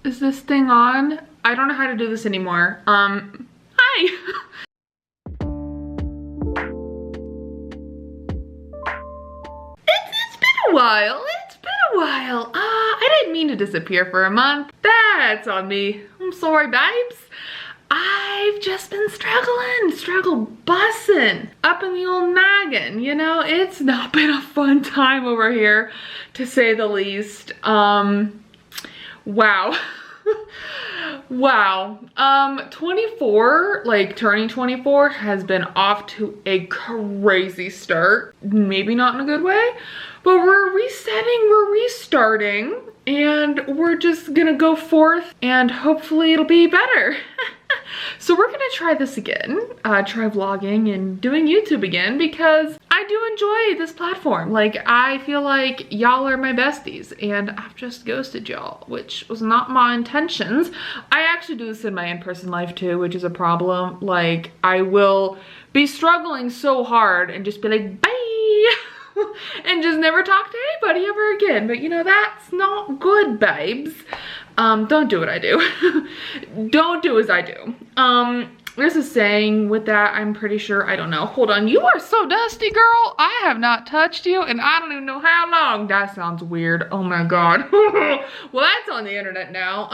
Is this thing on? I don't know how to do this anymore. Hi. It's been a while. It's been a while. I didn't mean to disappear for a month. That's on me. I'm sorry, babes. I've just been struggle bussin' up in the old noggin, you know? It's not been a fun time over here, to say the least. Wow. Wow. 24, like turning 24 has been off to a crazy start. Maybe not in a good way, but we're resetting, we're restarting, and we're just gonna go forth and hopefully it'll be better. So we're gonna try this again, try vlogging and doing YouTube again, because I do enjoy this platform. Like, I feel like y'all are my besties and I've just ghosted y'all, which was not my intentions. I actually do this in my in-person life too, which is a problem. Like, I will be struggling so hard and just be like, bye, and just never talk to anybody ever again. But you know, that's not good, babes. Don't do what I do. Don't do as I do. There's a saying with that, I'm pretty sure, I don't know. Hold on, you are so dusty, girl. I have not touched you and I don't even know how long. That sounds weird. Oh my God. Well, that's on the internet now.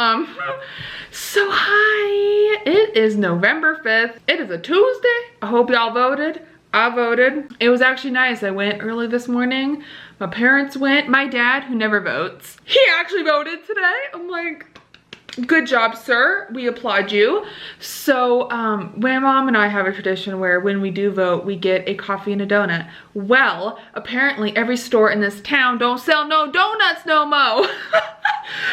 So hi, it is November 5th. It is a Tuesday. I hope y'all voted. I voted. It was actually nice. I went early this morning. My parents went. My dad, who never votes, he actually voted today. I'm like, good job, sir. We applaud you. So my mom and I have a tradition where when we do vote, we get a coffee and a donut. Well, apparently every store in this town don't sell no donuts no mo.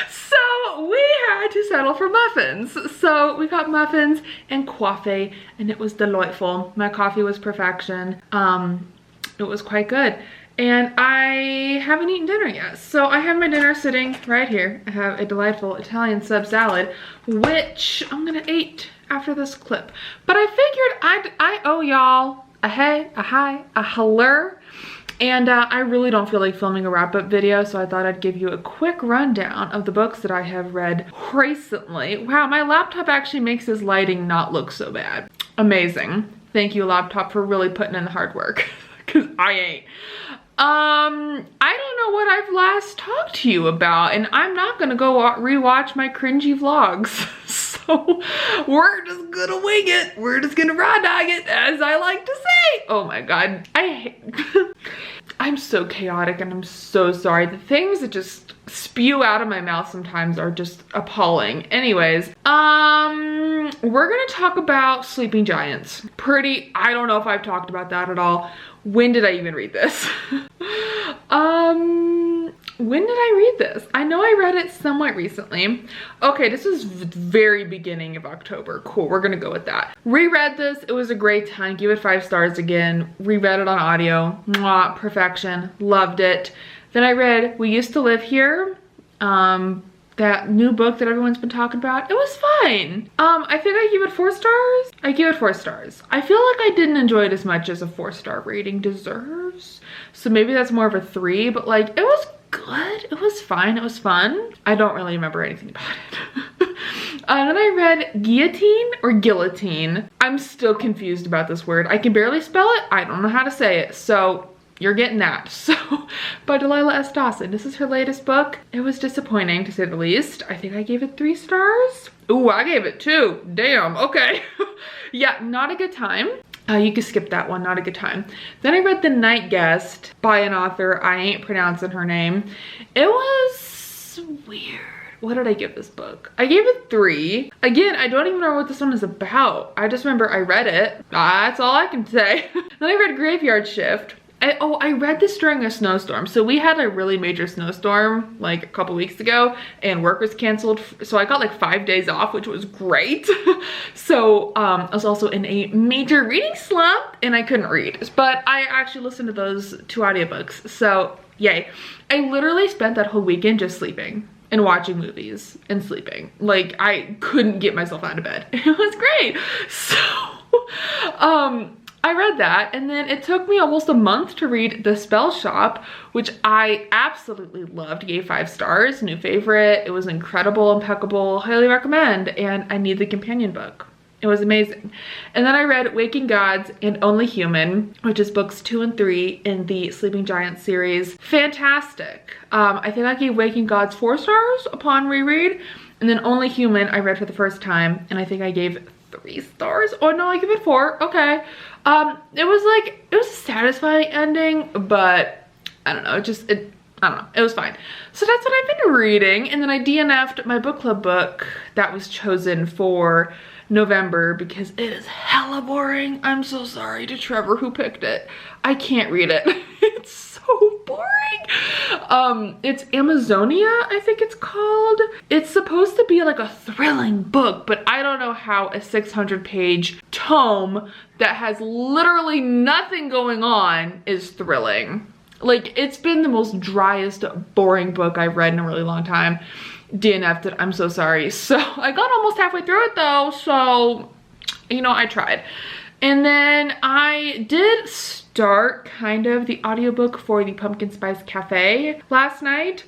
So we had to settle for muffins. So we got muffins and coffee, and it was delightful. My coffee was perfection. It was quite good. And I haven't eaten dinner yet. So I have my dinner sitting right here. I have a delightful Italian sub salad, which I'm gonna eat after this clip. But I figured I owe y'all a hey, a hi, a hello. And I really don't feel like filming a wrap-up video, so I thought I'd give you a quick rundown of the books that I have read recently. Wow, my laptop actually makes this lighting not look so bad. Amazing. Thank you, laptop, for really putting in the hard work, because I ain't. I don't know what I've last talked to you about, and I'm not gonna go rewatch my cringy vlogs. So we're just gonna wing it. We're just gonna raw dog it, as I like to say. Oh my God, I'm so chaotic and I'm so sorry. The things that just spew out of my mouth sometimes are just appalling. Anyways, we're gonna talk about Sleeping Giants. I don't know if I've talked about that at all. When did I even read this? When did I read this? I know I read it somewhat recently. Okay, this was very beginning of October. Cool, we're gonna go with that. Reread this, it was a great time. Give it 5 stars again. Reread it on audio. Mwah, perfection, loved it. Then I read We Used to Live Here. That new book that everyone's been talking about. It was fine. I think I give it 4 stars. I give it 4 stars. I feel like I didn't enjoy it as much as a 4-star rating deserves. So maybe that's more of a 3, but like, it was good. It was fine. It was fun. I don't really remember anything about it. Then I read Guillotine or Guillotine. I'm still confused about this word. I can barely spell it. I don't know how to say it. So you're getting that. So, by Delilah S. Dawson. This is her latest book. It was disappointing, to say the least. I think I gave it 3 stars. Ooh, I gave it 2. Damn, okay. Yeah, not a good time. You can skip that one, not a good time. Then I read The Night Guest by an author. I ain't pronouncing her name. It was weird. What did I give this book? I gave it 3. Again, I don't even know what this one is about. I just remember I read it. That's all I can say. Then I read Graveyard Shift. I read this during a snowstorm. So we had a really major snowstorm like a couple weeks ago, and work was canceled. So I got like 5 days off, which was great. So I was also in a major reading slump and I couldn't read. But I actually listened to those 2 audiobooks. So yay. I literally spent that whole weekend just sleeping and watching movies and sleeping. Like, I couldn't get myself out of bed. It was great. So I read that, and then it took me almost a month to read The Spell Shop, which I absolutely loved. Gave 5 stars, new favorite. It was incredible, impeccable, highly recommend, and I need the companion book. It was amazing. And then I read Waking Gods and Only Human, which is books 2 and 3 in the Sleeping Giants series. Fantastic. I think I gave Waking Gods 4 stars upon reread, and then Only Human I read for the first time, and I think I gave 3 stars. Oh no, I give it 4. Okay. It was a satisfying ending, but I don't know, I don't know, it was fine. So that's what I've been reading, and then I DNF'd my book club book that was chosen for November because it is hella boring. I'm so sorry to Trevor who picked it. I can't read it. It's so boring. It's Amazonia, I think it's called. It's supposed to be like a thrilling book, but I don't know how a 600-page tome that has literally nothing going on is thrilling. Like, it's been the most driest, boring book I've read in a really long time. DNF'd it, I'm so sorry. So I got almost halfway through it though, so, you know, I tried. And then I did start kind of the audiobook for the Pumpkin Spice Cafe last night.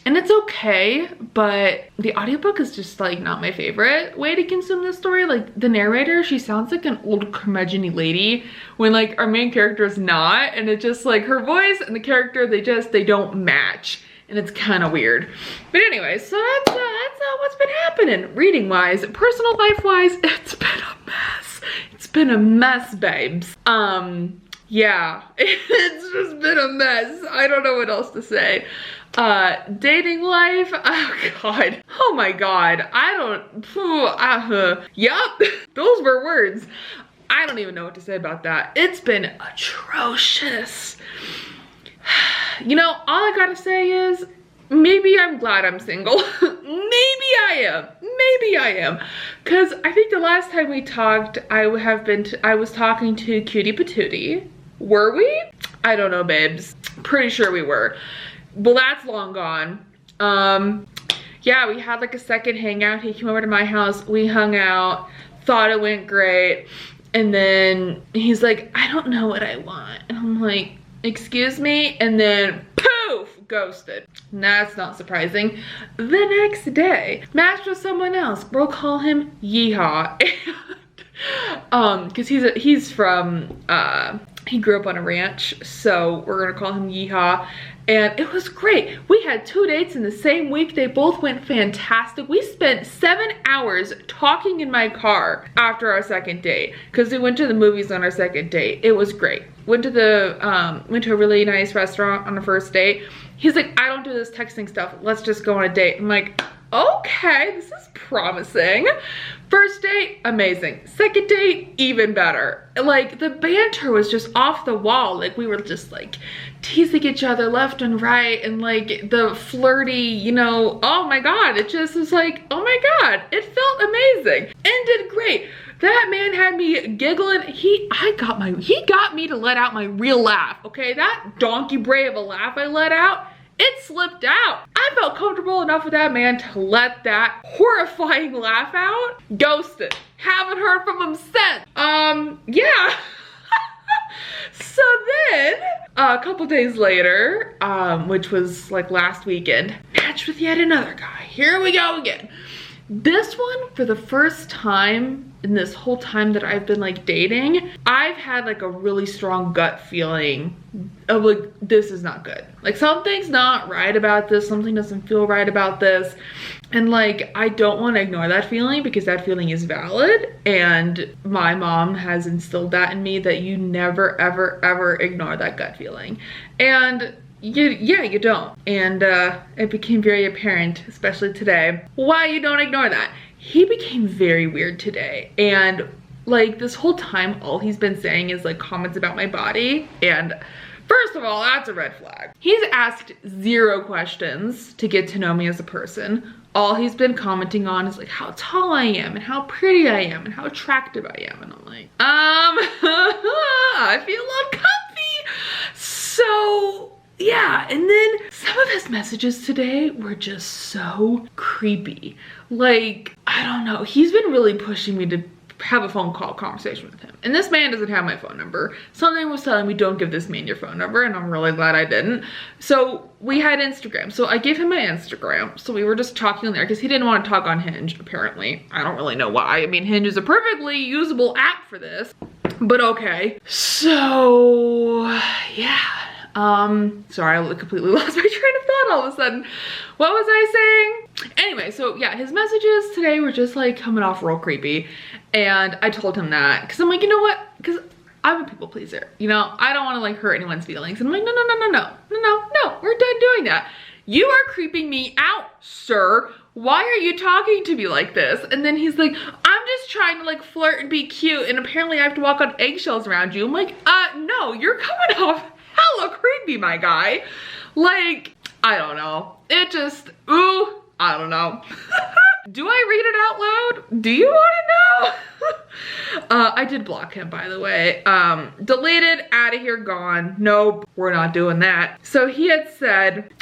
And it's okay, but the audiobook is just like not my favorite way to consume this story. Like the narrator, she sounds like an old curmudgeon-y lady when like our main character is not. And it just like her voice and the character, they don't match. And it's kind of weird. But anyway, so that's what's been happening reading-wise. Personal life-wise, it's been a mess. It's been a mess, babes. Yeah, it's just been a mess. I don't know what else to say. Dating life, oh god, oh my god, yup, those were words. I don't even know what to say about that. It's been atrocious. You know, all I gotta say is, maybe I'm glad I'm single. Maybe I am. Cause I think the last time we talked, I was talking to Cutie Patootie. Were we? I don't know, babes. Pretty sure we were. Well, that's long gone. Yeah, we had like a second hangout. He came over to my house, we hung out, thought it went great. And then he's like, I don't know what I want. And I'm like, excuse me? And then poof, ghosted. That's not surprising. The next day, matched with someone else. We'll call him Yeehaw. Cause he's from, he grew up on a ranch, so we're gonna call him Yeehaw. And it was great. We had 2 dates in the same week. They both went fantastic. We spent 7 hours talking in my car after our second date because we went to the movies on our second date. It was great. Went to a really nice restaurant on the first date. He's like, I don't do this texting stuff. Let's just go on a date. I'm like, okay, this is promising. First date, amazing. Second date, even better. Like the banter was just off the wall. Like we were just like teasing each other left and right, and like the flirty, you know, oh my god, it just was like, oh my god, it felt amazing. Ended great. That man had me giggling. He got me to let out my real laugh, okay? That donkey bray of a laugh I let out, it slipped out. I felt comfortable enough with that man to let that horrifying laugh out. Ghosted. Haven't heard from him since. Yeah. So then, a couple days later, which was like last weekend, matched with yet another guy. Here we go again. This one, for the first time in this whole time that I've been like dating, I've had like a really strong gut feeling of like, this is not good. Like something's not right about this, something doesn't feel right about this. And like, I don't want to ignore that feeling because that feeling is valid. And my mom has instilled that in me, that you never, ever, ever ignore that gut feeling. And you don't. And it became very apparent, especially today, why you don't ignore that. He became very weird today. And like this whole time, all he's been saying is like comments about my body. And first of all, that's a red flag. He's asked 0 questions to get to know me as a person. All he's been commenting on is like how tall I am and how pretty I am and how attractive I am. And I'm like, I feel uncomfy. So yeah, and then some of his messages today were just so creepy. Like, I don't know, he's been really pushing me to have a phone call conversation with him. And this man doesn't have my phone number. Something was telling me, don't give this man your phone number, and I'm really glad I didn't. So we had Instagram. So I gave him my Instagram. So we were just talking on there because he didn't want to talk on Hinge, apparently. I don't really know why. I mean, Hinge is a perfectly usable app for this, but okay. So yeah. Sorry, I completely lost my train of thought all of a sudden. What was I saying? Anyway, so yeah, his messages today were just like coming off real creepy. And I told him that, because I'm like, you know what? Because I'm a people pleaser, you know? I don't want to like hurt anyone's feelings. And I'm like, no, we're done doing that. You are creeping me out, sir. Why are you talking to me like this? And then he's like, I'm just trying to like flirt and be cute, and apparently I have to walk on eggshells around you. I'm like, no, you're coming off hella creepy, my guy. Like, I don't know. It just, ooh, I don't know. Do I read it out loud? Do you want to know? I did block him, by the way. Deleted, out of here, gone. Nope, we're not doing that. So he had said,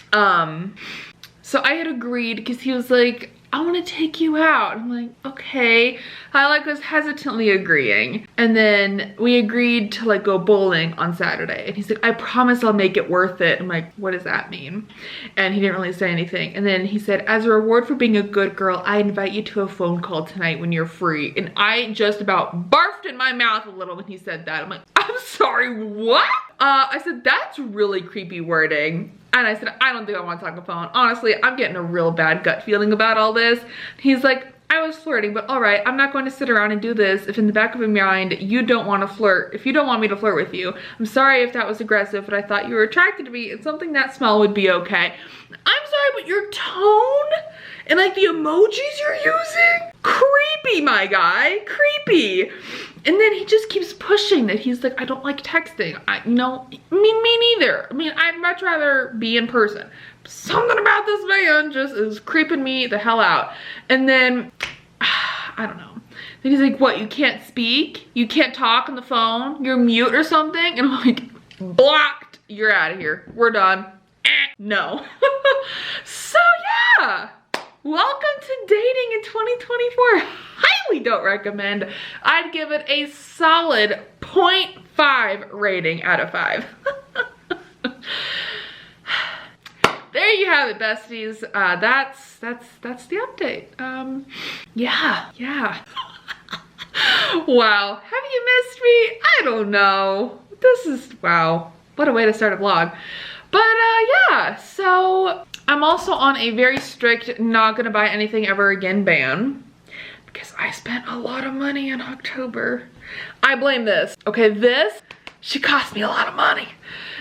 so I had agreed because he was like, I want to take you out. I'm like, okay. I like was hesitantly agreeing. And then we agreed to like go bowling on Saturday. And he's like, I promise I'll make it worth it. I'm like, what does that mean? And he didn't really say anything. And then he said, as a reward for being a good girl, I invite you to a phone call tonight when you're free. And I just about barfed in my mouth a little when he said that. I'm like, I'm sorry, what? I said, that's really creepy wording. And I said, I don't think I want to talk on the phone. Honestly, I'm getting a real bad gut feeling about all this. He's like, I was flirting, but all right, I'm not going to sit around and do this if in the back of your mind, you don't want to flirt. If you don't want me to flirt with you, I'm sorry if that was aggressive, but I thought you were attracted to me and something that small would be okay. I'm sorry, but your tone and like the emojis you're using, creepy, my guy, creepy. And then he just keeps pushing that he's like, I don't like texting. Me neither. I mean, I'd much rather be in person. Something about this man just is creeping me the hell out. And then, I don't know. Then he's like, what, you can't speak? You can't talk on the phone? You're mute or something? And I'm like, blocked. You're out of here. We're done. No. So yeah. Welcome to dating in 2024. Highly don't recommend. I'd give it a solid 0.5 rating out of 5. There you have it, besties. That's the update. Yeah. Wow, have you missed me? I don't know. This is, wow, what a way to start a vlog. But yeah, so I'm also on a very strict not gonna buy anything ever again ban because I spent a lot of money in October. I blame this. Okay, this should cost me a lot of money.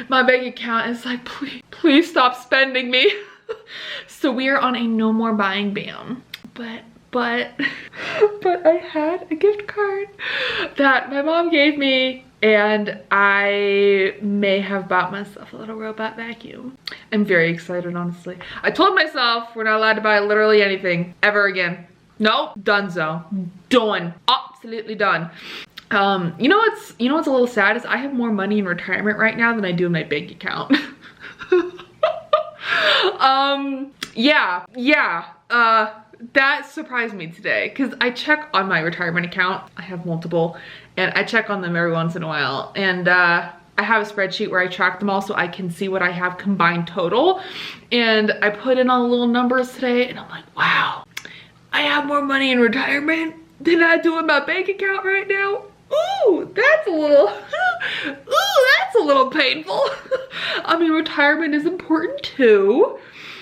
My bank account is like, please stop spending me. So we are on a no more buying ban. But I had a gift card that my mom gave me, and I may have bought myself a little robot vacuum. I'm very excited, honestly. I told myself we're not allowed to buy literally anything ever again. Nope, donezo. Done. Absolutely done. You know what's a little sad is I have more money in retirement right now than I do in my bank account. That surprised me today because I check on my retirement account. I have multiple, and I check on them every once in a while. And I have a spreadsheet where I track them all so I can see what I have combined total. And I put in all the little numbers today, and I'm like, wow, I have more money in retirement than I do in my bank account right now. Ooh, that's a little painful. I mean, retirement is important too,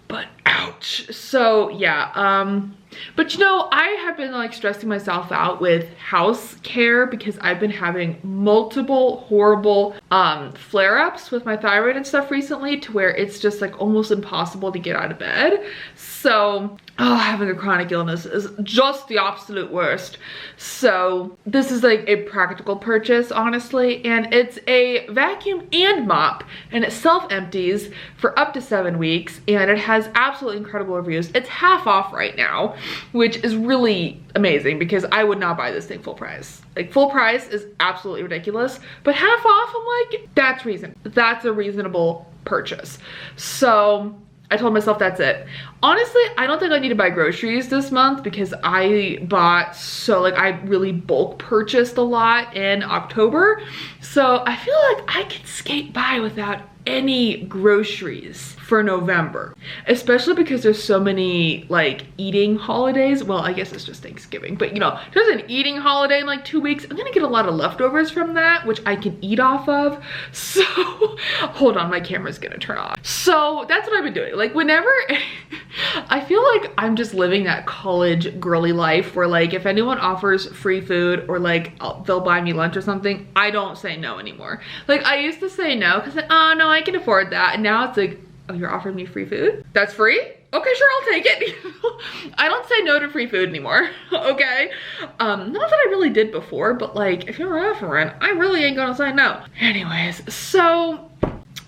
but ouch. So yeah, but you know, I have been like stressing myself out with house care because I've been having multiple horrible flare-ups with my thyroid and stuff recently, to where it's just like almost impossible to get out of bed. So having a chronic illness is just the absolute worst. So this is like a practical purchase, honestly, and it's a vacuum and mop, and it self-empties for up to 7 weeks, and it has absolutely incredible reviews. It's half off right now, which is really amazing because I would not buy this thing full price. Like, full price is absolutely ridiculous, but half off, I'm like, that's a reasonable purchase. So I told myself that's it. Honestly, I don't think I need to buy groceries this month because I bought I really bulk purchased a lot in October. So I feel like I can skate by without any groceries for November, especially because there's so many like eating holidays. Well, I guess it's just Thanksgiving, but you know, there's an eating holiday in like 2 weeks. I'm gonna get a lot of leftovers from that, which I can eat off of. So hold on, my camera's gonna turn off. So that's what I've been doing. Like whenever I feel like I'm just living that college girly life where like if anyone offers free food or like they'll buy me lunch or something, I don't say no anymore. Like I used to say no because oh no, I can afford that, and now it's like, oh, you're offering me free food? That's free? Okay, sure, I'll take it. I don't say no to free food anymore, okay? Not that I really did before, but like, if you're offering, I really ain't gonna say no. Anyways, so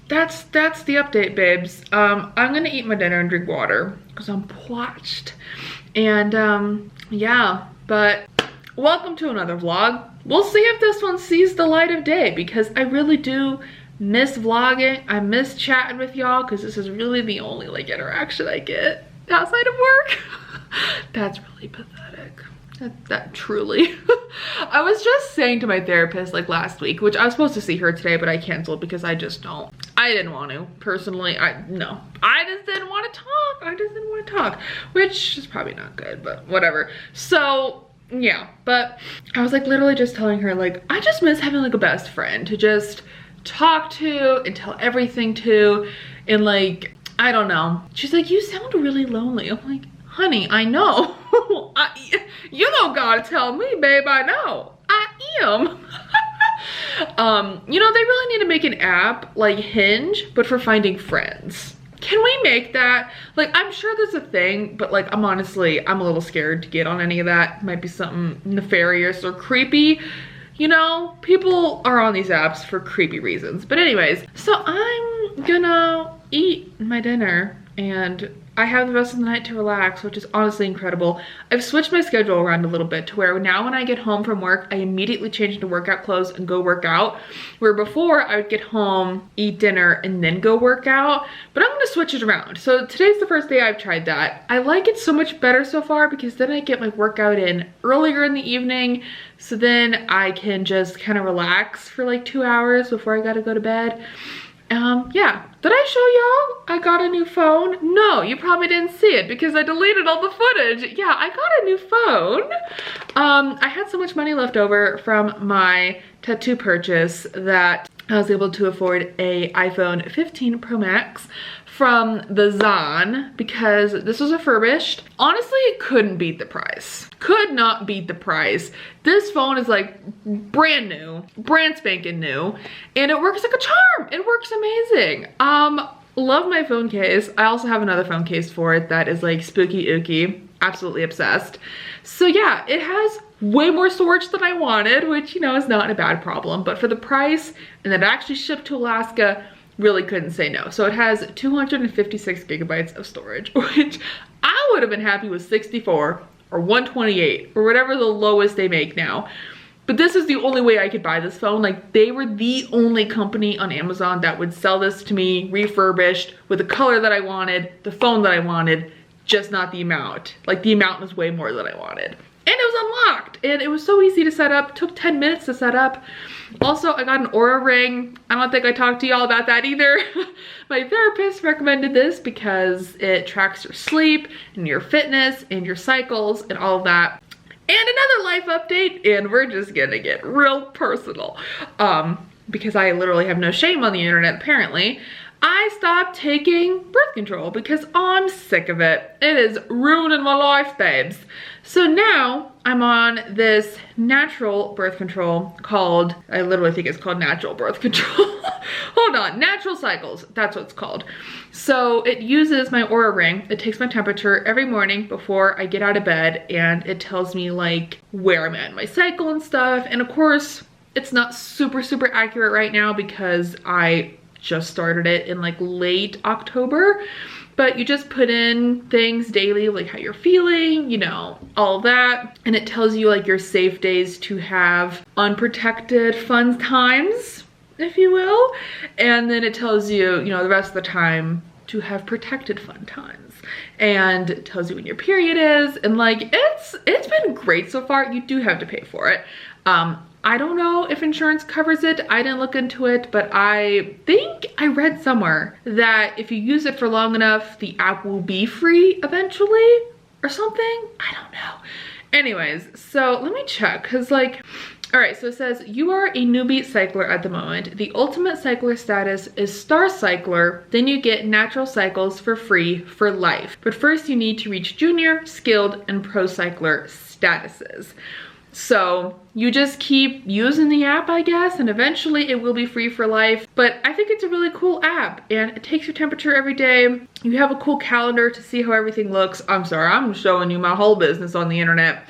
that's the update, babes. I'm gonna eat my dinner and drink water because I'm parched. And yeah, but welcome to another vlog. We'll see if this one sees the light of day because I really do miss vlogging. I miss chatting with y'all because this is really the only like interaction I get outside of work. That's really pathetic. That truly. I was just saying to my therapist like last week, which I was supposed to see her today, but I canceled because I just don't. I didn't want to personally. I just didn't want to talk. I just didn't want to talk, which is probably not good, but whatever. So yeah, but I was like literally just telling her like I just miss having like a best friend to just talk to and tell everything to, and like I don't know. She's like, you sound really lonely. I'm like, honey, I know. You don't gotta tell me, babe. I know I am. You know, they really need to make an app like Hinge but for finding friends. Can we make that? Like, I'm sure there's a thing, but like I'm a little scared to get on any of that. It might be something nefarious or creepy. You know, people are on these apps for creepy reasons. But anyways, so I'm gonna eat my dinner and I have the rest of the night to relax, which is honestly incredible. I've switched my schedule around a little bit to where now when I get home from work, I immediately change into workout clothes and go work out. Where before I would get home, eat dinner, and then go work out. But I'm gonna switch it around. So today's the first day I've tried that. I like it so much better so far because then I get my workout in earlier in the evening. So then I can just kind of relax for like 2 hours before I gotta go to bed. Yeah, did I show y'all I got a new phone? No, you probably didn't see it because I deleted all the footage. Yeah, I got a new phone. I had so much money left over from my tattoo purchase that I was able to afford a iPhone 15 Pro Max from the Zon because this was refurbished. Honestly, it couldn't beat the price. Could not beat the price. This phone is like brand new, brand spanking new, and it works like a charm. It works amazing. Love my phone case. I also have another phone case for it that is like spooky ooky. Absolutely obsessed. So yeah, it has way more storage than I wanted, which you know is not a bad problem, but for the price and that it actually shipped to Alaska, really couldn't say no. So it has 256 gigabytes of storage, which I would have been happy with 64 or 128 or whatever the lowest they make now. But this is the only way I could buy this phone. Like they were the only company on Amazon that would sell this to me refurbished with the color that I wanted, the phone that I wanted, just not the amount. Like the amount was way more than I wanted. And it was unlocked and it was so easy to set up. It took 10 minutes to set up. Also, I got an Aura ring. I don't think I talked to y'all about that either. My therapist recommended this because it tracks your sleep and your fitness and your cycles and all of that. And another life update, and we're just gonna get real personal. Because I literally have no shame on the internet apparently. I stopped taking birth control because I'm sick of it. It is ruining my life, babes. So now I'm on this natural birth control called, I literally think it's called natural birth control. Hold on, natural cycles, that's what it's called. So it uses my Aura ring. It takes my temperature every morning before I get out of bed and it tells me like where I'm at in my cycle and stuff. And of course, it's not super accurate right now because I just started it in like late October, but you just put in things daily, like how you're feeling, you know, all of that. And it tells you like your safe days to have unprotected fun times, if you will. And then it tells you, you know, the rest of the time to have protected fun times, and it tells you when your period is, and like it's been great so far. You do have to pay for it. I don't know if insurance covers it. I didn't look into it, but I think I read somewhere that if you use it for long enough, the app will be free eventually or something. I don't know. Anyways, so let me check, because like, all right, so it says you are a newbie cycler at the moment. The ultimate cycler status is star cycler. Then you get natural cycles for free for life. But first you need to reach junior, skilled, and pro cycler statuses. So you just keep using the app, I guess, and eventually it will be free for life. But I think it's a really cool app, and it takes your temperature every day. You have a cool calendar to see how everything looks. I'm sorry, I'm showing you my whole business on the internet.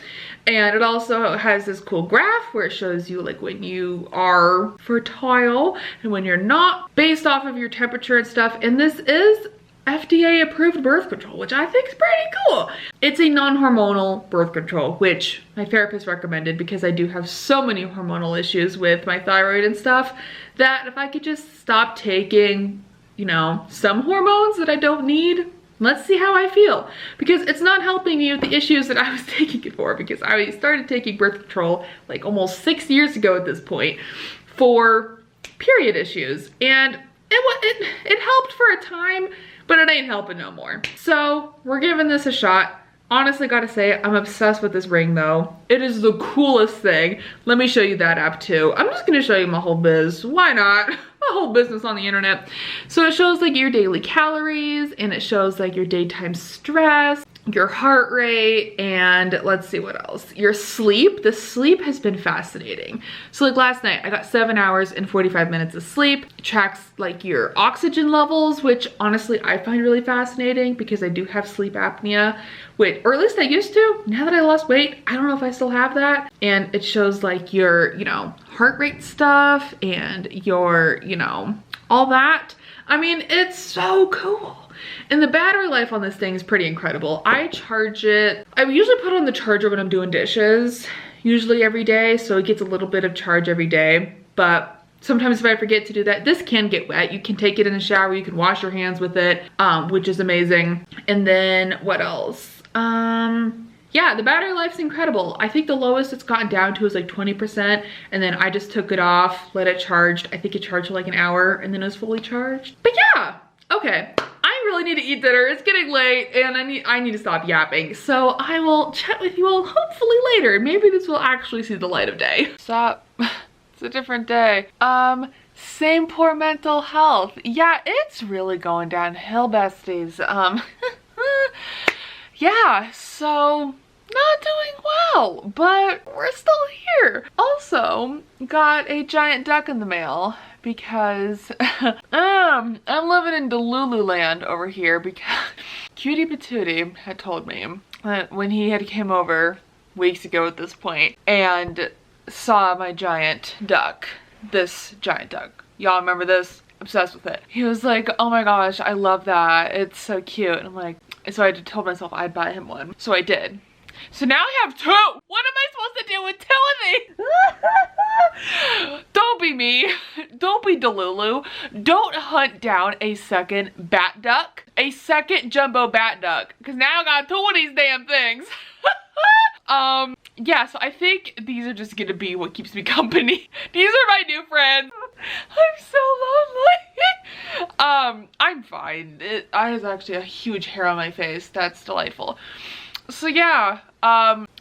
And it also has this cool graph where it shows you like when you are fertile and when you're not, based off of your temperature and stuff. And this is FDA approved birth control, which I think is pretty cool. It's a non-hormonal birth control, which my therapist recommended because I do have so many hormonal issues with my thyroid and stuff, that if I could just stop taking, you know, some hormones that I don't need, let's see how I feel. Because it's not helping me with the issues that I was taking it for, because I started taking birth control like almost 6 years ago at this point for period issues. And it helped for a time, but it ain't helping no more. So we're giving this a shot. Honestly, gotta say, I'm obsessed with this ring though. It is the coolest thing. Let me show you that app too. I'm just gonna show you my whole biz. Why not? My whole business on the internet. So it shows like your daily calories, and it shows like your daytime stress, your heart rate, and let's see what else. Your sleep. The sleep has been fascinating. So like last night, I got 7 hours and 45 minutes of sleep. It tracks like your oxygen levels, which honestly I find really fascinating because I do have sleep apnea, or at least I used to. Now that I lost weight, I don't know if I still have that. And it shows like your, you know, heart rate stuff and your, you know, all that. I mean, it's so cool. And the battery life on this thing is pretty incredible. I charge it, I usually put it on the charger when I'm doing dishes, usually every day, so it gets a little bit of charge every day. But sometimes if I forget to do that, this can get wet. You can take it in the shower, you can wash your hands with it, which is amazing. And then what else? Yeah, the battery life's incredible. I think the lowest it's gotten down to is like 20%, and then I just took it off, let it charged. I think it charged for like an hour, and then it was fully charged. But yeah, okay. I really need to eat dinner. It's getting late, and I need to stop yapping. So I will chat with you all hopefully later. Maybe this will actually see the light of day. Stop. It's a different day. Same poor mental health. Yeah, it's really going downhill, besties. Yeah, so not doing well, but we're still here. Also, got a giant duck in the mail because I'm living in Delulu land over here, because Cutie Patootie had told me that when he had came over weeks ago at this point and saw my giant duck, this giant duck. Y'all remember this? Obsessed with it. He was like, oh my gosh, I love that. It's so cute. And I'm like, so I told myself I'd buy him one. So I did. So now I have two. What am I supposed to do with two of these? Don't be me. Don't be Delulu. Don't hunt down a second bat duck. A second jumbo bat duck. Because now I got two of these damn things. Yeah, so I think these are just gonna be what keeps me company. These are my new friends. I'm so lonely. I'm fine. I have actually a huge hair on my face. That's delightful. So yeah,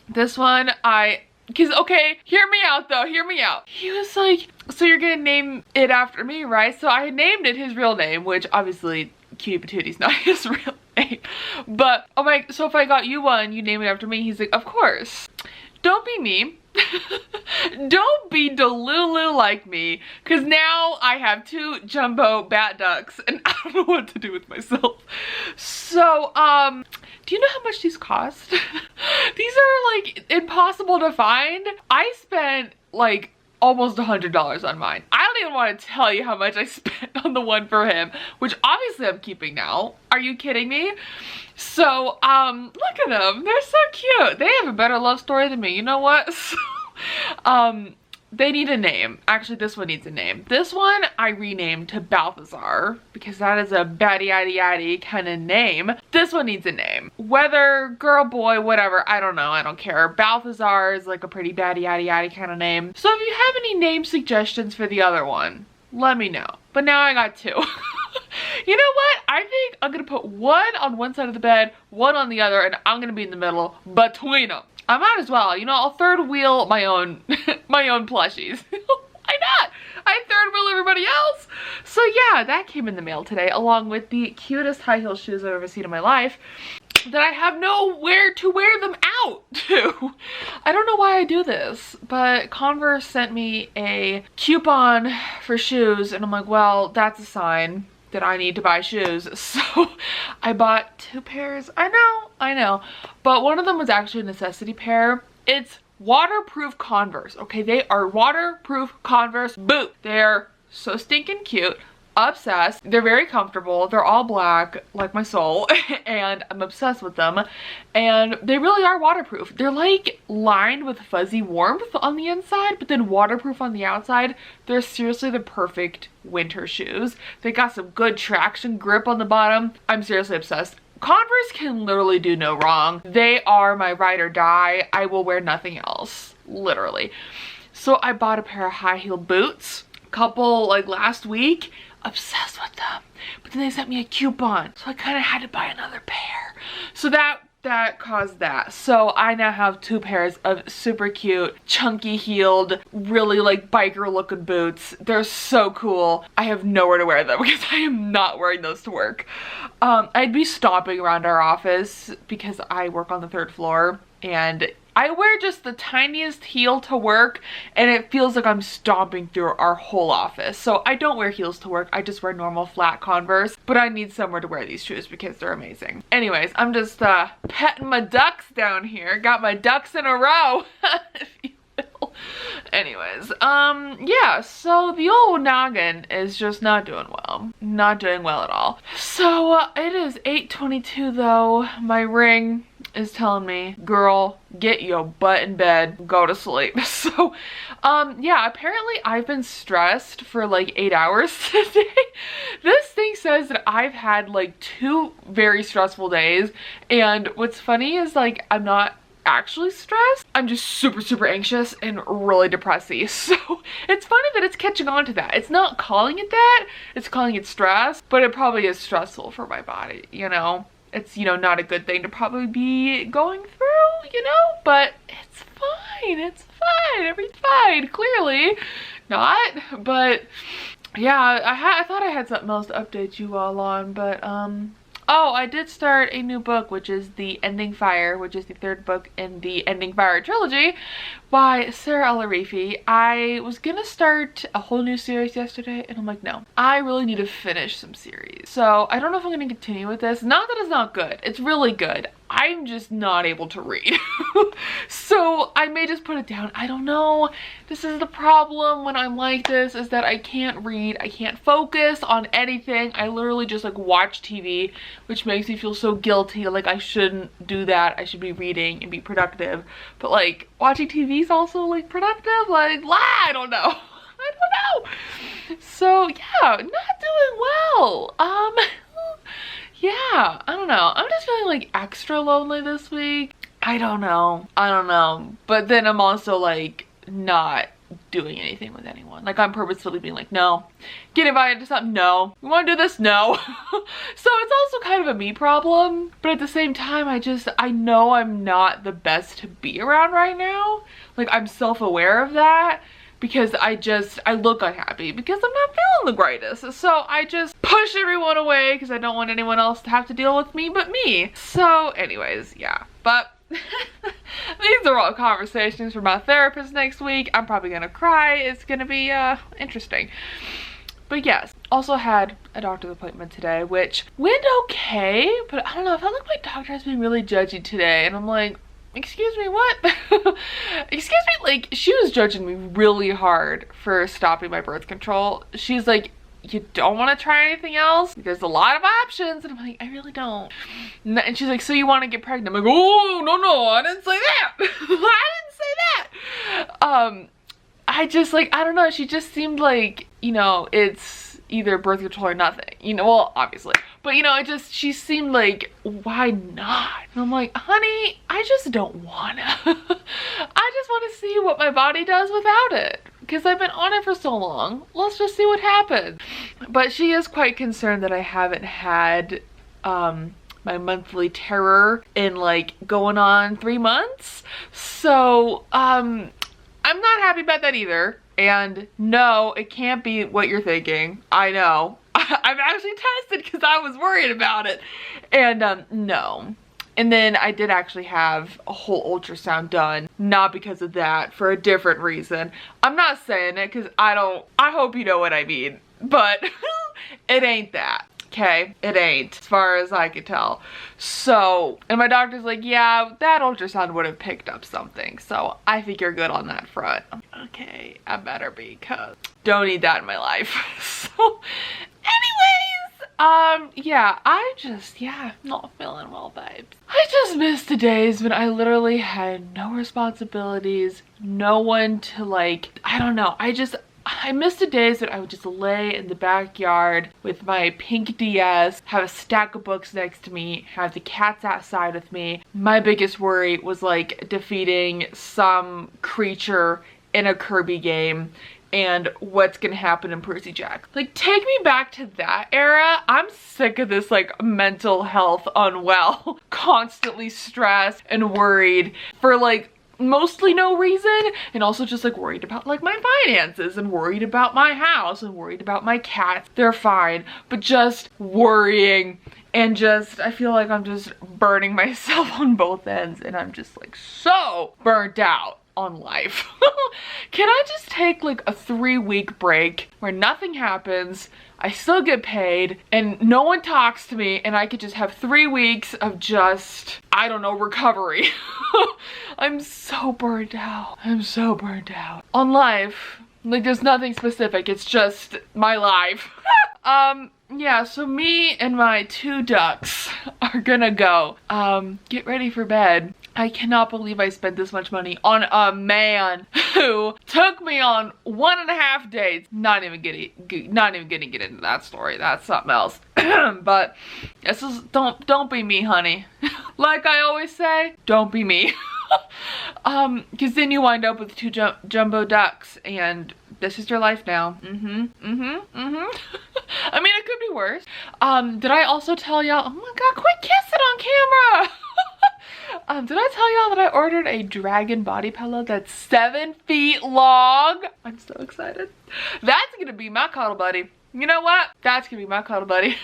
this one okay, hear me out though, hear me out. He was like, so you're gonna name it after me, right? So I named it his real name, which obviously Cutie Patootie's not his real name. But, oh my, so if I got you one, you name it after me? He's like, of course. Don't be me. Don't be Delulu like me, because now I have two jumbo bat ducks and I don't know what to do with myself. So, do you know how much these cost? These are like impossible to find. I spent like almost $100 on mine. I don't even want to tell you how much I spent on the one for him, which obviously I'm keeping now. Are you kidding me? So, look at them. They're so cute. They have a better love story than me. You know what? So, they need a name. Actually, this one needs a name. This one I renamed to Balthazar because that is a batty yaddy yaddy kind of name. This one needs a name. Whether girl, boy, whatever, I don't know. I don't care. Balthazar is like a pretty batty yaddy yaddy kind of name. So if you have any name suggestions for the other one, let me know. But now I got 2. You know what? I think I'm gonna put one on one side of the bed, one on the other, and I'm gonna be in the middle between them. I might as well, you know, I'll third wheel my own my own plushies. Why not? I third wheel everybody else. So yeah, that came in the mail today, along with the cutest high heel shoes I've ever seen in my life that I have nowhere to wear them out to. I don't know why I do this, but Converse sent me a coupon for shoes, and I'm like, well, that's a sign that I need to buy shoes. So I bought 2 pairs. I know, but one of them was actually a necessity pair. It's waterproof Converse. Okay, they are waterproof Converse boot. They're so stinking cute. Obsessed. They're very comfortable. They're all black, like my soul, and I'm obsessed with them. And they really are waterproof. They're like lined with fuzzy warmth on the inside, but then waterproof on the outside. They're seriously the perfect winter shoes. They got some good traction grip on the bottom. I'm seriously obsessed. Converse can literally do no wrong. They are my ride or die. I will wear nothing else, literally. So I bought a pair of high-heeled boots couple like last week. Obsessed with them, but then they sent me a coupon, so I kind of had to buy another pair. So that caused that. So I now have 2 pairs of super cute, chunky heeled, really like biker looking boots. They're so cool. I have nowhere to wear them because I am not wearing those to work. I'd be stomping around our office because I work on the 3rd floor, and I wear just the tiniest heel to work, and it feels like I'm stomping through our whole office. So I don't wear heels to work. I just wear normal flat Converse, but I need somewhere to wear these shoes because they're amazing. Anyways, I'm just petting my ducks down here. Got my ducks in a row, if you will. Anyways, yeah, so the old noggin is just not doing well. Not doing well at all. So it is 8:22 though. My ring is telling me, girl, get your butt in bed, go to sleep. So yeah, apparently I've been stressed for like 8 hours today. This thing says that I've had like 2 very stressful days, and what's funny is like I'm not actually stressed. I'm just super anxious and really depressy. So it's funny that it's catching on to that. It's not calling it that, it's calling it stress, but it probably is stressful for my body, you know? It's, you know, not a good thing to probably be going through, you know, but it's fine, everything's fine, clearly not, but yeah, I thought I had something else to update you all on, but oh, I did start a new book, which is The Ending Fire, which is the 3rd book in the Ending Fire trilogy by Sarah El-Arifi. I was gonna start a whole new series yesterday, and I'm like, no, I really need to finish some series. So I don't know if I'm gonna continue with this. Not that it's not good, it's really good. I'm just not able to read. So I may just put it down. I don't know. This is the problem when I'm like this, is that I can't read. I can't focus on anything. I literally just like watch TV, which makes me feel so guilty. Like I shouldn't do that. I should be reading and be productive. But like watching TV is also like productive. Like, I don't know. I don't know. So yeah, not doing well. Yeah, I don't know. I'm just feeling like extra lonely this week. I don't know. But then I'm also like not doing anything with anyone. Like I'm purposefully being like, no. Get invited to something? No. You want to do this? No. So it's also kind of a me problem. But at the same time, I know I'm not the best to be around right now. Like I'm self-aware of that. Because I look unhappy because I'm not feeling the greatest. So I just push everyone away because I don't want anyone else to have to deal with me but me. So anyways, yeah. But these are all conversations for my therapist next week. I'm probably gonna cry. It's gonna be interesting. But yes, also had a doctor's appointment today, which went okay. But I don't know, I felt like my doctor has been really judgy today. And I'm like, excuse me, what? Excuse me, like she was judging me really hard for stopping my birth control. She's like, you don't want to try anything else? There's a lot of options. And I'm like, I really don't. And she's like, so you want to get pregnant? I'm like, oh, no, I didn't say that. I didn't say that. I just like, I don't know, she just seemed like, you know, it's either birth control or nothing, you know, well, obviously, but you know, it just, she seemed like, why not? And I'm like, honey, I just don't wanna. I just want to see what my body does without it, because I've been on it for so long. Let's just see what happens. But she is quite concerned that I haven't had my monthly terror in like going on 3 months. So I'm not happy about that either. And no, it can't be what you're thinking. I know. I've actually tested because I was worried about it. And no. And then I did actually have a whole ultrasound done. Not because of that, for a different reason. I'm not saying it because I hope you know what I mean. But it ain't that. Okay, it ain't, as far as I could tell. So, and my doctor's like, yeah, that ultrasound would have picked up something. So I think you're good on that front. Okay, I better be, cause don't need that in my life. So, anyways, yeah, not feeling well, babes. I just miss the days when I literally had no responsibilities, no one to like, I don't know, I miss the days that I would just lay in the backyard with my pink DS, have a stack of books next to me, have the cats outside with me. My biggest worry was like defeating some creature in a Kirby game and what's gonna happen in Percy Jack. Like, take me back to that era. I'm sick of this like mental health unwell, constantly stressed and worried for like mostly no reason, and also just like worried about like my finances and worried about my house and worried about my cats. They're fine, but just worrying, and just I feel like I'm just burning myself on both ends, and I'm just like so burnt out on life. Can I just take like a 3-week break where nothing happens, I still get paid, and no one talks to me, and I could just have 3 weeks of just, I don't know, recovery. I'm so burnt out. I'm so burnt out. On life, like there's nothing specific, it's just my life. Yeah, so me and my 2 ducks are gonna go get ready for bed. I cannot believe I spent this much money on a man who took me on 1.5 dates. Not even gonna get into that story. That's something else. But this is, don't be me, honey. Like I always say, don't be me. Because then you wind up with 2 jumbo ducks, and this is your life now. I mean, it could be worse. Did I also tell y'all, oh my god, quit kissing on camera. Did I tell y'all that I ordered a dragon body pillow that's 7 feet long? I'm so excited. That's gonna be my cuddle buddy. You know what? That's gonna be my cuddle buddy.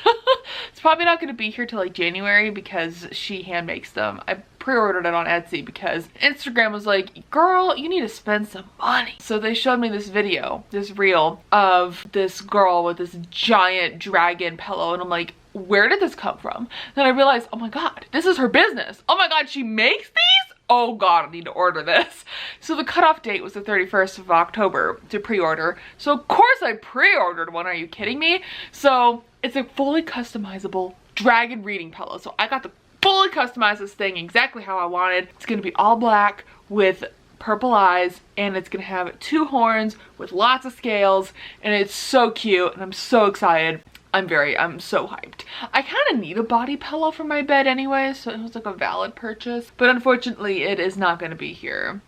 It's probably not gonna be here till like January because she hand makes them. I pre-ordered it on Etsy because Instagram was like, girl, you need to spend some money. So they showed me this video, this reel of this girl with this giant dragon pillow, and I'm like, where did this come from? Then I realized, oh my god, this is her business. Oh my god, she makes these? Oh god, I need to order this. So the cutoff date was the 31st of October to pre-order. So of course I pre-ordered one, are you kidding me? So it's a fully customizable dragon reading pillow. So I got to fully customize this thing exactly how I wanted. It's gonna be all black with purple eyes, and it's gonna have 2 horns with lots of scales, and it's so cute, and I'm so excited. I'm so hyped. I kind of need a body pillow for my bed anyway, so it was like a valid purchase. But unfortunately, it is not going to be here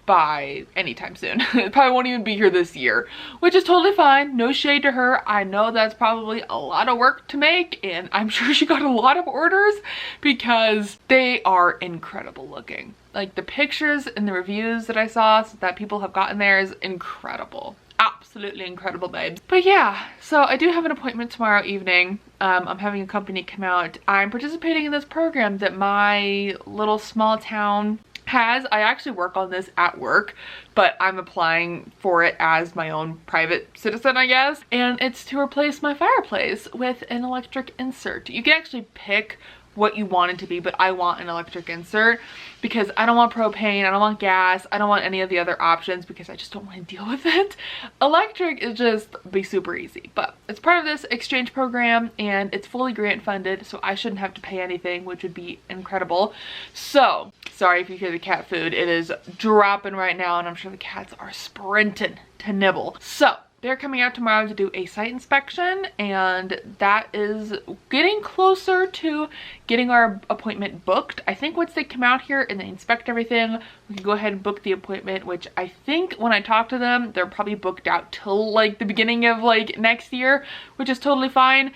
by anytime soon. It probably won't even be here this year, which is totally fine. No shade to her. I know that's probably a lot of work to make, and I'm sure she got a lot of orders because they are incredible looking. Like the pictures and the reviews that I saw that people have gotten there is incredible. Absolutely incredible, babes. But yeah, so I do have an appointment tomorrow evening. I'm having a company come out. I'm participating in this program that my little small town has. I actually work on this at work, but I'm applying for it as my own private citizen, I guess. And it's to replace my fireplace with an electric insert. You can actually pick what you want it to be, but I want an electric insert because I don't want propane, I don't want gas, I don't want any of the other options because I just don't want to deal with it. Electric is just be super easy, but it's part of this exchange program and it's fully grant funded, so I shouldn't have to pay anything, which would be incredible. So sorry if you hear the cat food. It is dropping right now, and I'm sure the cats are sprinting to nibble. So they're coming out tomorrow to do a site inspection, and that is getting closer to getting our appointment booked. I think once they come out here and they inspect everything, we can go ahead and book the appointment, which I think when I talk to them, they're probably booked out till like the beginning of like next year, which is totally fine.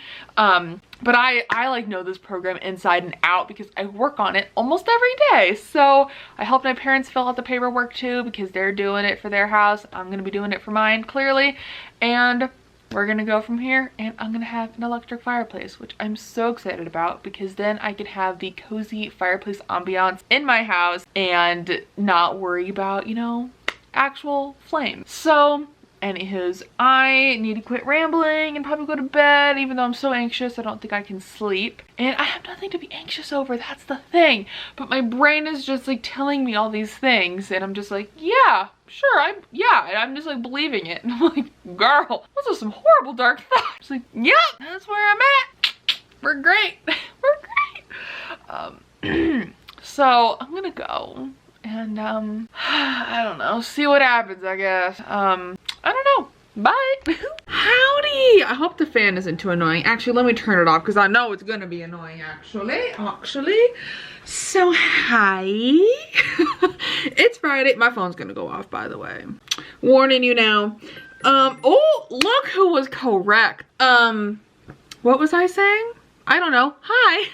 But I like know this program inside and out because I work on it almost every day. So I helped my parents fill out the paperwork too because they're doing it for their house. I'm gonna be doing it for mine, clearly. And we're gonna go from here, and I'm gonna have an electric fireplace, which I'm so excited about because then I can have the cozy fireplace ambiance in my house and not worry about, you know, actual flames. So anywho's, I need to quit rambling and probably go to bed, even though I'm so anxious I don't think I can sleep. And I have nothing to be anxious over, that's the thing. But my brain is just like telling me all these things, and I'm just like, yeah, sure, and I'm just like believing it. And I'm like, girl, those are some horrible dark thoughts. It's like, yeah, that's where I'm at. We're great. We're great. So I'm gonna go and I don't know, see what happens, I guess. I don't know. Bye. Howdy. I hope the fan isn't too annoying. Actually, let me turn it off because I know it's gonna be annoying actually. So hi. It's Friday. My phone's gonna go off, by the way. Warning you now. Oh, look who was correct. What was I saying? I don't know. Hi.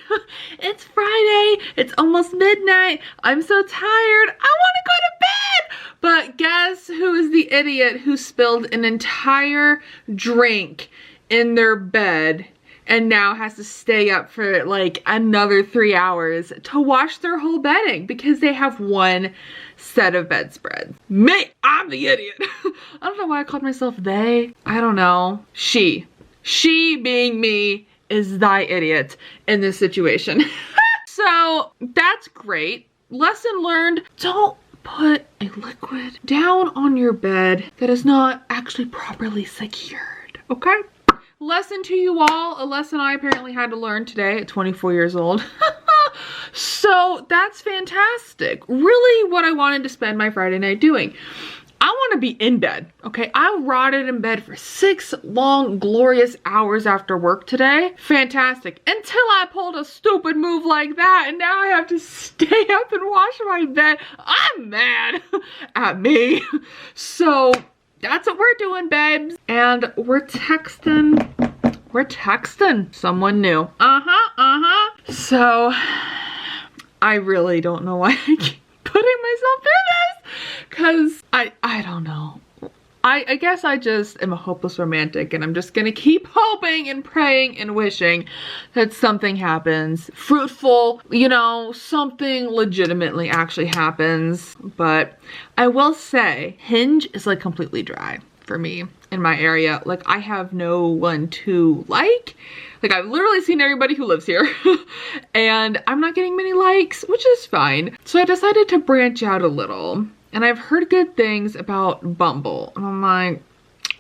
It's Friday. It's almost midnight. I'm so tired. I want to go to bed. But guess who is the idiot who spilled an entire drink in their bed and now has to stay up for like another 3 hours to wash their whole bedding because they have one set of bedspreads? Me. I'm the idiot. I don't know why I called myself they. I don't know. She being me is thy idiot in this situation. So that's great. Lesson learned. Don't put a liquid down on your bed that is not actually properly secured, okay? Lesson to you all, a lesson I apparently had to learn today at 24 years old. So that's fantastic. Really what I wanted to spend my Friday night doing. I want to be in bed, okay? I rotted in bed for 6 long, glorious hours after work today. Fantastic. Until I pulled a stupid move like that, and now I have to stay up and wash my bed. I'm mad at me. So that's what we're doing, babes. And we're texting someone new. So I really don't know why I keep putting myself through this. Cause I don't know. I guess I just am a hopeless romantic, and I'm just gonna keep hoping and praying and wishing that something happens fruitful, you know, something legitimately actually happens. But I will say Hinge is like completely dry for me in my area. Like I have no one to like I've literally seen everybody who lives here and I'm not getting many likes, which is fine. So I decided to branch out a little, and I've heard good things about Bumble, and I'm like,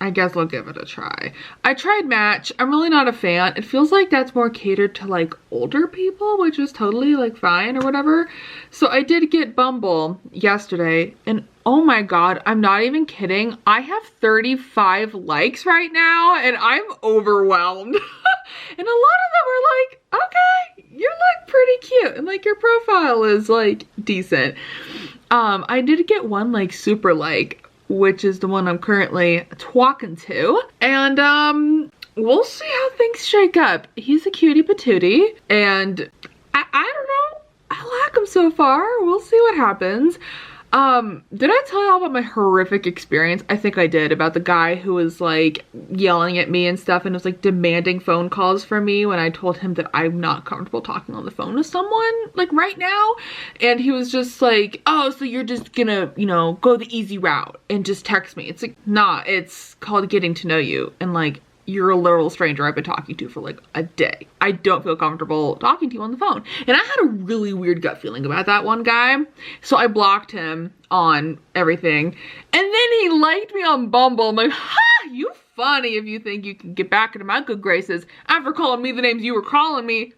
I guess I'll give it a try. I tried Match. I'm really not a fan. It feels like that's more catered to like older people, which is totally like fine or whatever. So I did get Bumble yesterday, and oh my god, I'm not even kidding. I have 35 likes right now, and I'm overwhelmed. And a lot of them are like, okay, you look pretty cute, and like your profile is like decent. I did get one like super like, which is the one I'm currently talking to. And we'll see how things shake up. He's a cutie patootie, and I don't know. I like him so far. We'll see what happens. Did I tell y'all about my horrific experience? I think I did, about the guy who was like yelling at me and stuff and was like demanding phone calls from me when I told him that I'm not comfortable talking on the phone to someone like right now. And he was just like, oh, so you're just gonna, you know, go the easy route and just text me. It's like, nah, it's called getting to know you, and like, you're a literal stranger I've been talking to for like a day. I don't feel comfortable talking to you on the phone. And I had a really weird gut feeling about that one guy. So I blocked him on everything. And then he liked me on Bumble. I'm like, ha, you funny if you think you can get back into my good graces after calling me the names you were calling me.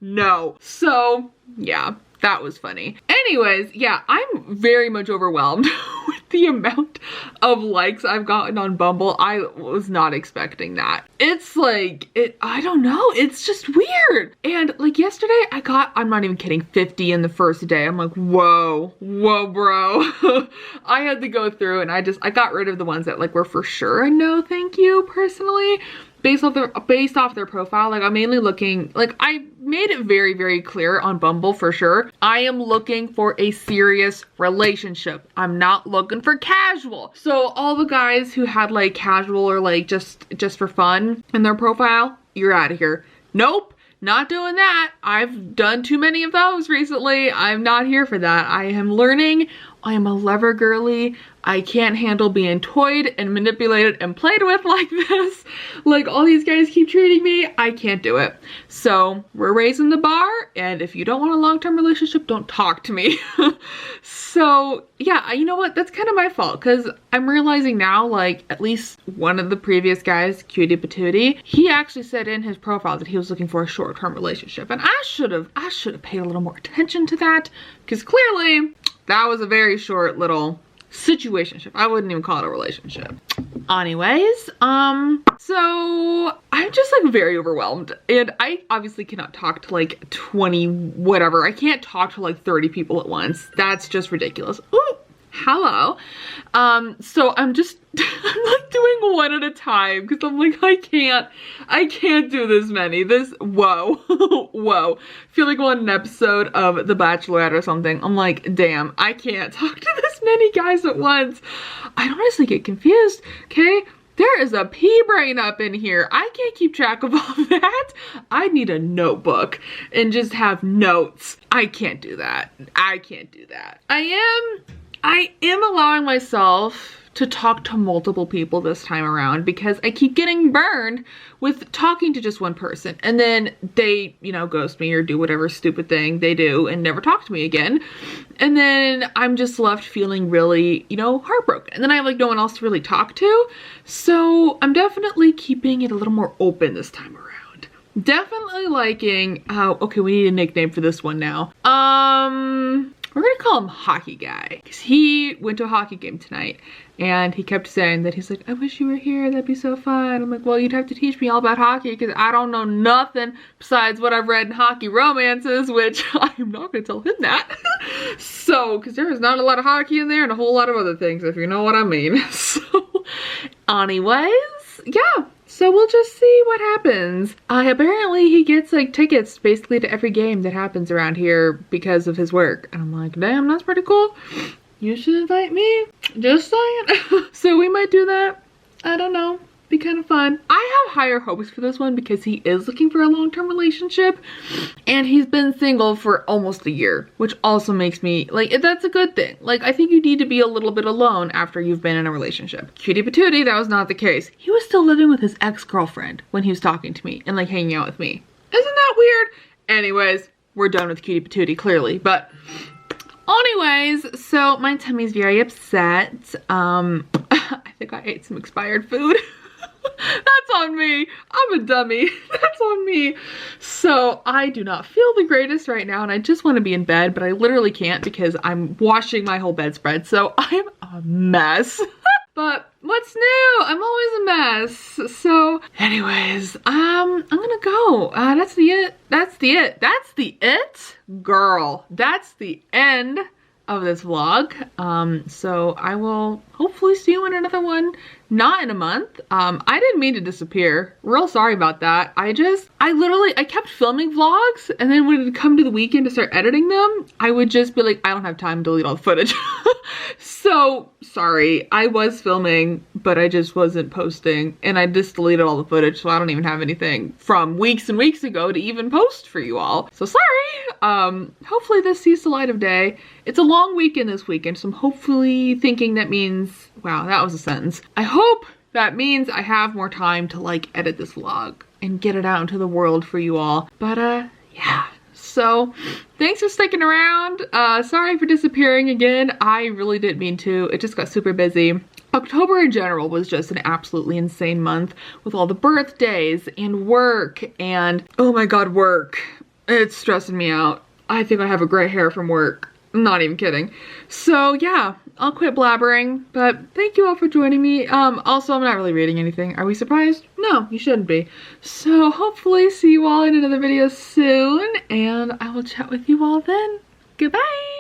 No. So yeah, that was funny. Anyways, yeah, I'm very much overwhelmed with the amount of likes I've gotten on Bumble. I was not expecting that. It's like, I don't know, it's just weird. And like yesterday I got, I'm not even kidding, 50 in the first day. I'm like, whoa, bro. I had to go through and I got rid of the ones that like were for sure a no thank you personally. Based off their profile. Like I'm mainly looking, like I made it very, very clear on Bumble for sure. I am looking for a serious relationship. I'm not looking for casual. So all the guys who had like casual or like just for fun in their profile, you're out of here. Nope. Not doing that. I've done too many of those recently. I'm not here for that. I am learning. I am a lover girly. I can't handle being toyed and manipulated and played with like this. Like all these guys keep treating me. I can't do it. So we're raising the bar, and if you don't want a long-term relationship, don't talk to me. So yeah, you know what? That's kind of my fault because I'm realizing now, like at least one of the previous guys, Cutie Patootie, he actually said in his profile that he was looking for a short-term relationship, and I should have paid a little more attention to that because clearly that was a very short little situationship. I wouldn't even call it a relationship. Anyways, so I'm just like very overwhelmed, and I obviously cannot talk to like 20 whatever. I can't talk to like 30 people at once. That's just ridiculous. Ooh, hello. So I'm just I'm like doing one at a time because I'm like I can't do this many. Whoa. Whoa. I feel like I'm on an episode of The Bachelorette or something. I'm like, damn, I can't talk to this many guys at once. I honestly get confused, okay? There is a pea brain up in here. I can't keep track of all that. I need a notebook and just have notes. I can't do that. I can't do that. I am allowing myself to talk to multiple people this time around because I keep getting burned with talking to just one person, and then they, you know, ghost me or do whatever stupid thing they do and never talk to me again. And then I'm just left feeling really, you know, heartbroken. And then I have like no one else to really talk to. So I'm definitely keeping it a little more open this time around. Definitely liking how, okay, we need a nickname for this one now. We're gonna call him Hockey Guy because he went to a hockey game tonight and he kept saying that he's like, I wish you were here, that'd be so fun. I'm like, well, you'd have to teach me all about hockey because I don't know nothing besides what I've read in hockey romances, which I'm not gonna tell him that. So, because there is not a lot of hockey in there and a whole lot of other things, if you know what I mean. So, anyways, yeah. So we'll just see what happens. Apparently he gets like tickets basically to every game that happens around here because of his work. And I'm like, damn, that's pretty cool. You should invite me. Just saying. So we might do that. I don't know. Be kind of fun. I have higher hopes for this one because he is looking for a long-term relationship and he's been single for almost a year, which also makes me like, that's a good thing. Like, I think you need to be a little bit alone after you've been in a relationship. Cutie Patootie, that was not the case. He was still living with his ex-girlfriend when he was talking to me and like hanging out with me. Isn't that weird? Anyways, we're done with Cutie Patootie clearly, but anyways, so my tummy's very upset. I think I ate some expired food. That's on me. I'm a dummy. That's on me. So I do not feel the greatest right now and I just want to be in bed, but I literally can't because I'm washing my whole bedspread. So I'm a mess. But what's new? I'm always a mess. So anyways, I'm gonna go. That's the it. That's the it. That's the it, girl. That's the end of this vlog. So I will hopefully see you in another one, not in a month. I didn't mean to disappear. Real sorry about that. I kept filming vlogs, and then when it would come to the weekend to start editing them, I would just be like, I don't have time to delete all the footage. So sorry, I was filming, but I just wasn't posting, and I just deleted all the footage, so I don't even have anything from weeks and weeks ago to even post for you all. So sorry. Hopefully this sees the light of day. It's a long weekend this weekend, so I'm hopefully thinking that means, wow, that was a sentence. I hope that means I have more time to like edit this vlog and get it out into the world for you all. But yeah. So thanks for sticking around. Sorry for disappearing again. I really didn't mean to. It just got super busy. October in general was just an absolutely insane month with all the birthdays and work and, oh my God, work. It's stressing me out. I think I have a gray hair from work. I'm not even kidding. So yeah, I'll quit blabbering, but thank you all for joining me. Also, I'm not really reading anything. Are we surprised? No, you shouldn't be. So hopefully see you all in another video soon, and I will chat with you all then. Goodbye.